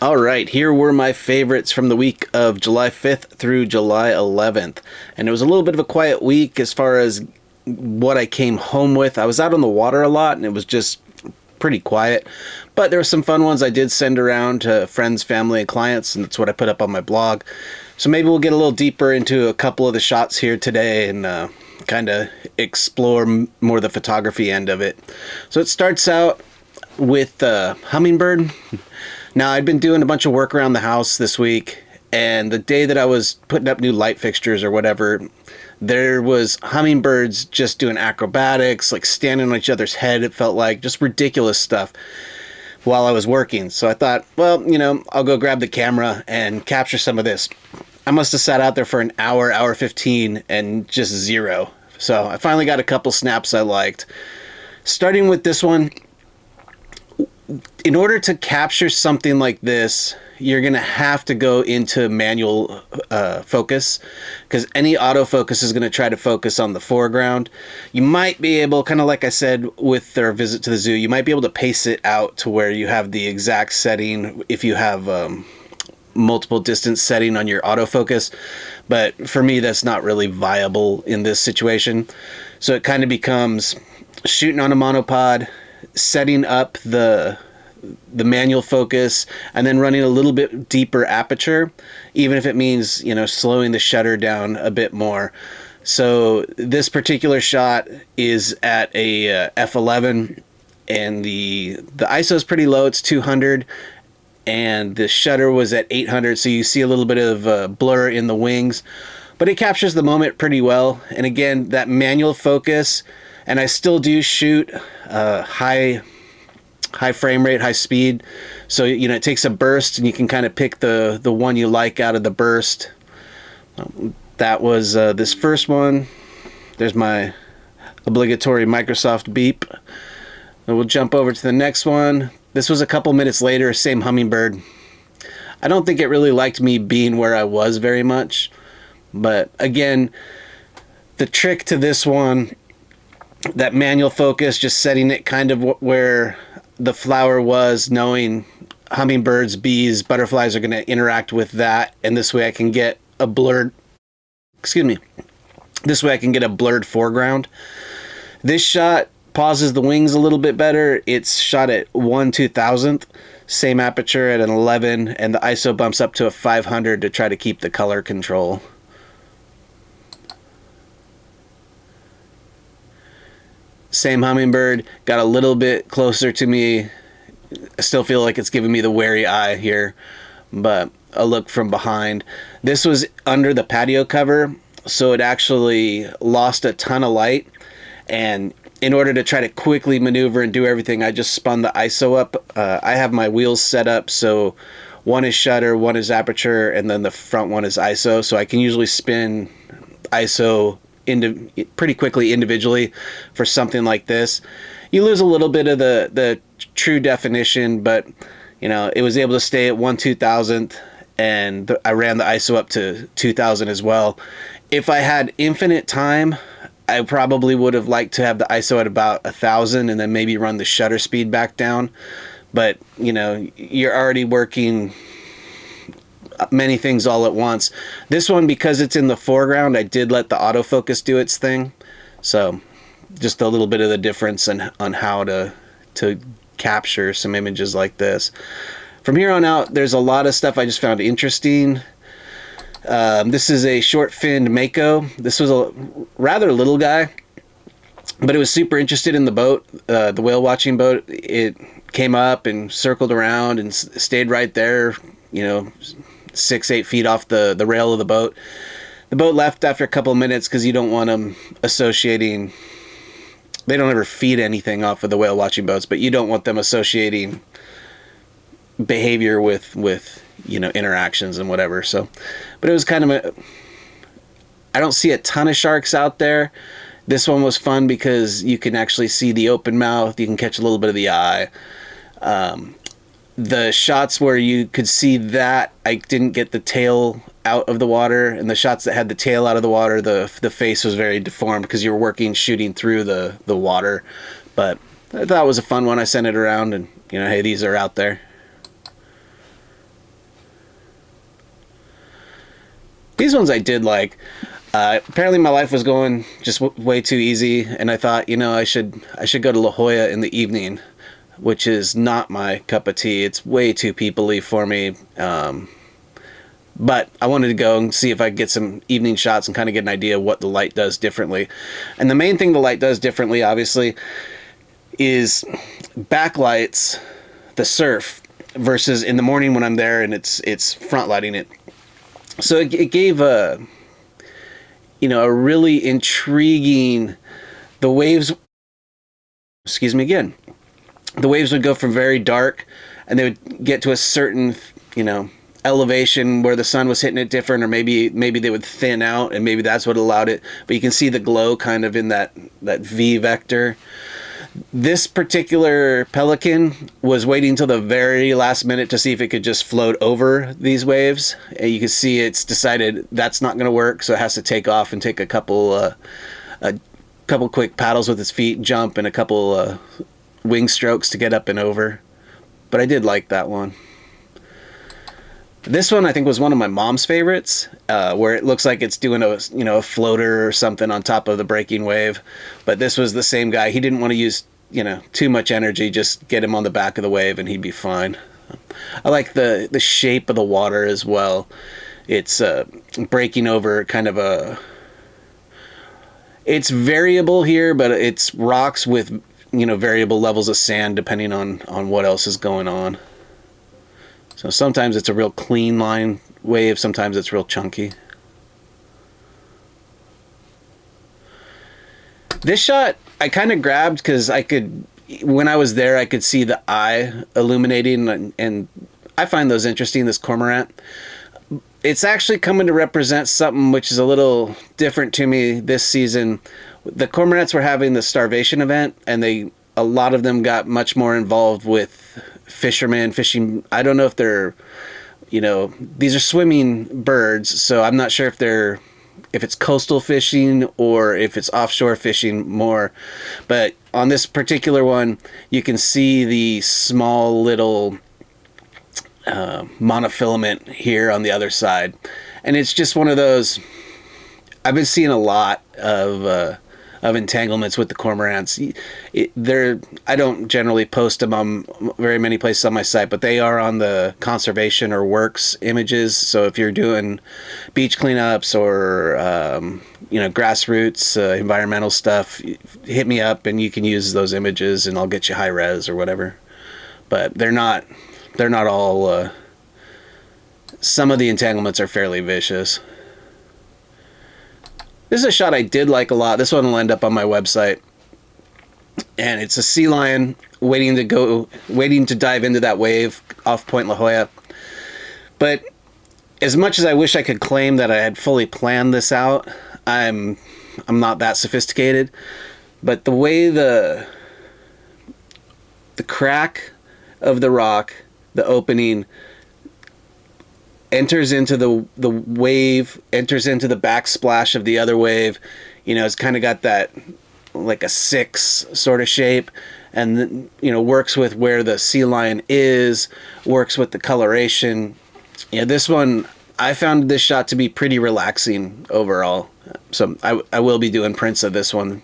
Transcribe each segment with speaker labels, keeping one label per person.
Speaker 1: All right, here were my favorites from the week of July 5th through July 11th. And it was a little bit of a quiet week as far as what I came home with. I was out on the water a lot and it was just pretty quiet. But there were some fun ones I did send around to friends, family, and clients, and that's what I put up on my blog. So maybe we'll get a little deeper into a couple of the shots here today and kind of explore more the photography end of it. So it starts out with Hummingbird. Now, I'd been doing a bunch of work around the house this week, and the day that I was putting up new light fixtures or whatever, there was hummingbirds just doing acrobatics, like standing on each other's head, it felt like, just ridiculous stuff while I was working. So I thought, well, I'll go grab the camera and capture some of this. I must have sat out there for an hour 15, and just zero. So I finally got a couple snaps I liked. Starting with this one, in order to capture something like this, you're going to have to go into manual focus, because any autofocus is going to try to focus on the foreground. You might be able, kind of like I said with our visit to the zoo, you might be able to pace it out to where you have the exact setting if you have multiple distance setting on your autofocus. But for me, that's not really viable in this situation. So it kind of becomes shooting on a monopod, setting up the manual focus, and then running a little bit deeper aperture, even if it means, slowing the shutter down a bit more. So this particular shot is at a f11, and the ISO is pretty low. It's 200, and the shutter was at 800, so you see a little bit of blur in the wings, but it captures the moment pretty well. And again, that manual focus, and I still do shoot high frame rate, high speed. So, it takes a burst and you can kind of pick the one you like out of the burst. That was this first one. There's my obligatory Microsoft beep. And we'll jump over to the next one. This was a couple minutes later, same hummingbird. I don't think it really liked me being where I was very much. But again, the trick to this one, that manual focus, just setting it kind of where the flower was, knowing hummingbirds, bees, butterflies are going to interact with that, and this way I can get a blurred foreground. This shot pauses the wings a little bit better. It's shot at 1/2000th, same aperture at an 11, and the ISO bumps up to a 500 to try to keep the color control. Same hummingbird, got a little bit closer to me. I still feel like it's giving me the wary eye here, but a look from behind. This was under the patio cover, so it actually lost a ton of light, and in order to try to quickly maneuver and do everything, I just spun the ISO up. I have my wheels set up, so one is shutter, one is aperture, and then the front one is ISO, so I can usually spin ISO pretty quickly individually for something like this. You lose a little bit of the true definition, but it was able to stay at 1/2000th, and I ran the ISO up to 2000 as well. If I had infinite time, I probably would have liked to have the ISO at about 1000 and then maybe run the shutter speed back down. But you're already working many things all at once. This one, because it's in the foreground, I did let the autofocus do its thing. So just a little bit of the difference on how to capture some images like this. From here on out, there's a lot of stuff I just found interesting. This is a short finned Mako. This was a rather little guy, but it was super interested in the boat, the whale watching boat. It came up and circled around and stayed right there, 6-8 feet off the rail of the boat. The boat left after a couple of minutes because you don't want them associating. They don't ever feed anything off of the whale watching boats, but you don't want them associating behavior with interactions and whatever. So, but it was kind of I don't see a ton of sharks out there. This one was fun because you can actually see the open mouth. You can catch a little bit of the eye. The shots where you could see that, I didn't get the tail out of the water, and the shots that had the tail out of the water, the face was very deformed because you were shooting through the water. But I thought it was a fun one. I sent it around, and hey, these are out there. These ones I did like. Apparently my life was going just way too easy, and I thought, I should go to La Jolla in the evening, which is not my cup of tea. It's way too people-y for me. But I wanted to go and see if I could get some evening shots and kind of get an idea of what the light does differently. And the main thing the light does differently, obviously, is backlights the surf versus in the morning when I'm there and it's front lighting it. So it gave a really intriguing, the waves, excuse me again, the waves would go from very dark and they would get to a certain, elevation where the sun was hitting it different, or maybe they would thin out and maybe that's what allowed it. But you can see the glow kind of in that V vector. This particular Pelican was waiting until the very last minute to see if it could just float over these waves. And you can see it's decided that's not going to work, so it has to take off and take a couple quick paddles with its feet, jump, and a couple wing strokes to get up and over. But I did like that one. This one I think was one of my mom's favorites, where it looks like it's doing a floater or something on top of the breaking wave. But this was the same guy. He didn't want to use too much energy. Just get him on the back of the wave and he'd be fine. I like the shape of the water as well. It's breaking over kind of it's variable here, but it's rocks with variable levels of sand depending on what else is going on. So sometimes it's a real clean line wave, sometimes it's real chunky. This shot I kind of grabbed because when I was there, I could see the eye illuminating, and I find those interesting, this cormorant. It's actually coming to represent something which is a little different to me this season. The cormorants were having the starvation event, and a lot of them got much more involved with fishermen fishing. I don't know if they're, these are swimming birds, so I'm not sure if it's coastal fishing or if it's offshore fishing more. But on this particular one, you can see the small little monofilament here on the other side, and it's just one of those. I've been seeing a lot of entanglements with the cormorants. I don't generally post them on very many places on my site, but they are on the conservation or works images. So if you're doing beach cleanups or grassroots environmental stuff, hit me up and you can use those images and I'll get you high res or whatever. But they're not all. Some of the entanglements are fairly vicious. This is a shot I did like a lot. This one will end up on my website. And it's a sea lion waiting to dive into that wave off Point La Jolla. But as much as I wish I could claim that I had fully planned this out, I'm not that sophisticated. But the way the crack of the rock, the opening, enters into the wave, enters into the backsplash of the other wave. It's kind of got that like a 6 sort of shape, and works with where the sea lion is, works with the coloration. This one, I found this shot to be pretty relaxing overall. So I will be doing prints of this one.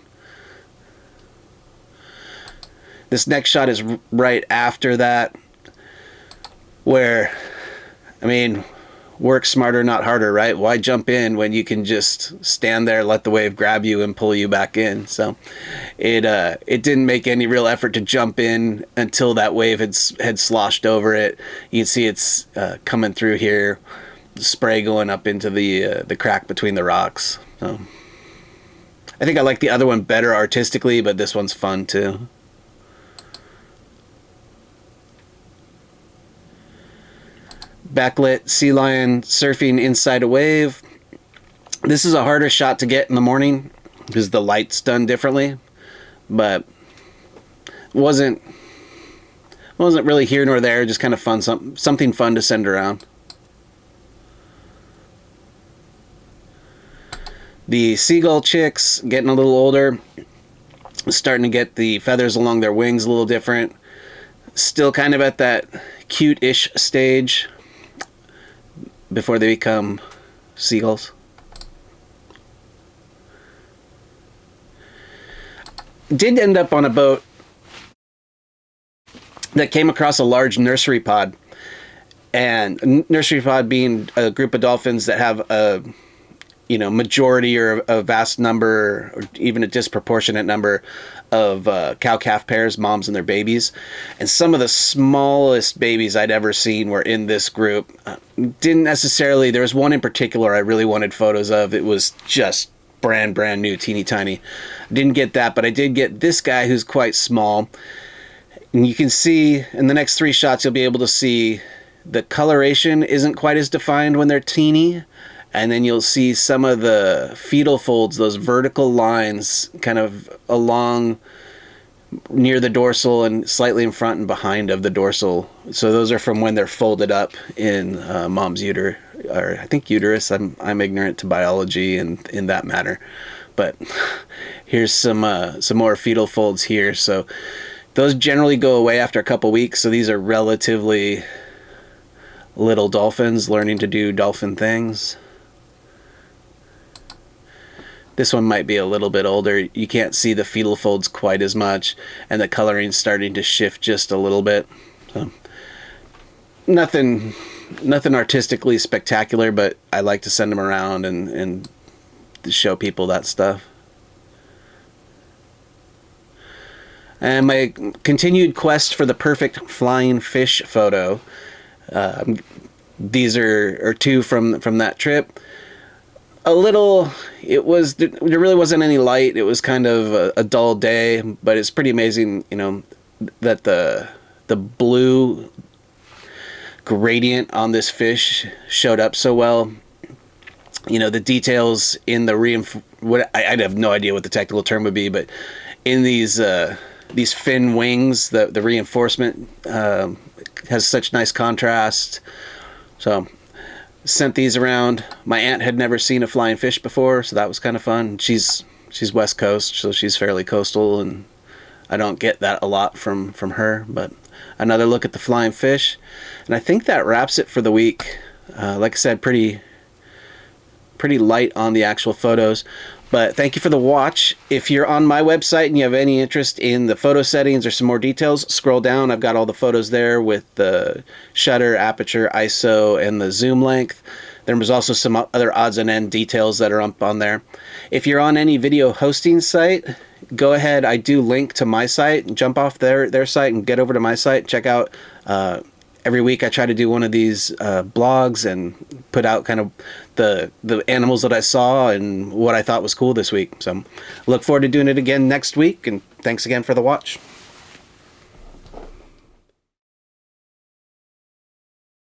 Speaker 1: This next shot is right after that, where, work smarter, not harder, right? Why jump in when you can just stand there, let the wave grab you and pull you back in? So it didn't make any real effort to jump in until that wave had sloshed over it. You can see it's coming through here, spray going up into the crack between the rocks. So I think I like the other one better artistically, but this one's fun too. Backlit sea lion surfing inside a wave. This is a harder shot to get in the morning because the light's done differently, but wasn't really here nor there. Just kind of fun, something fun to send around. The seagull chicks getting a little older, starting to get the feathers along their wings a little different. Still kind of at that cute-ish stage before they become seagulls. Did end up on a boat that came across a large nursery pod. And nursery pod being a group of dolphins that have a majority or a vast number, or even a disproportionate number of cow-calf pairs, moms and their babies. And some of the smallest babies I'd ever seen were in this group. Didn't necessarily, there was one in particular I really wanted photos of. It was just brand new, teeny tiny. Didn't get that, but I did get this guy who's quite small. And you can see in the next 3 shots, you'll be able to see the coloration isn't quite as defined when they're teeny. And then you'll see some of the fetal folds, those vertical lines kind of along near the dorsal and slightly in front and behind of the dorsal. So those are from when they're folded up in mom's uterus, or I think uterus. I'm ignorant to biology and in that matter. But here's some more fetal folds here. So those generally go away after a couple weeks. So these are relatively little dolphins learning to do dolphin things. This one might be a little bit older. You can't see the fetal folds quite as much, and the coloring's starting to shift just a little bit. So, nothing artistically spectacular, but I like to send them around and show people that stuff. And my continued quest for the perfect flying fish photo. These are 2 from that trip. There really wasn't any light. It was kind of a dull day, but it's pretty amazing, that the blue gradient on this fish showed up so well. The details in the I have no idea what the technical term would be, but in these fin wings, the reinforcement has such nice contrast. So sent these around. My aunt had never seen a flying fish before, so that was kind of fun. She's West Coast, so she's fairly coastal, and I don't get that a lot from her. But another look at the flying fish, and I think that wraps it for the week. Like I said, pretty light on the actual photos. But thank you for the watch. If you're on my website and you have any interest in the photo settings or some more details, scroll down. I've got all the photos there with the shutter, aperture, ISO, and the zoom length. There was also some other odds and end details that are up on there. If you're on any video hosting site, go ahead. I do link to my site, and jump off their site and get over to my site. Check out every week I try to do one of these blogs and put out kind of the animals that I saw and what I thought was cool this week. So look forward to doing it again next week, and thanks again for the watch.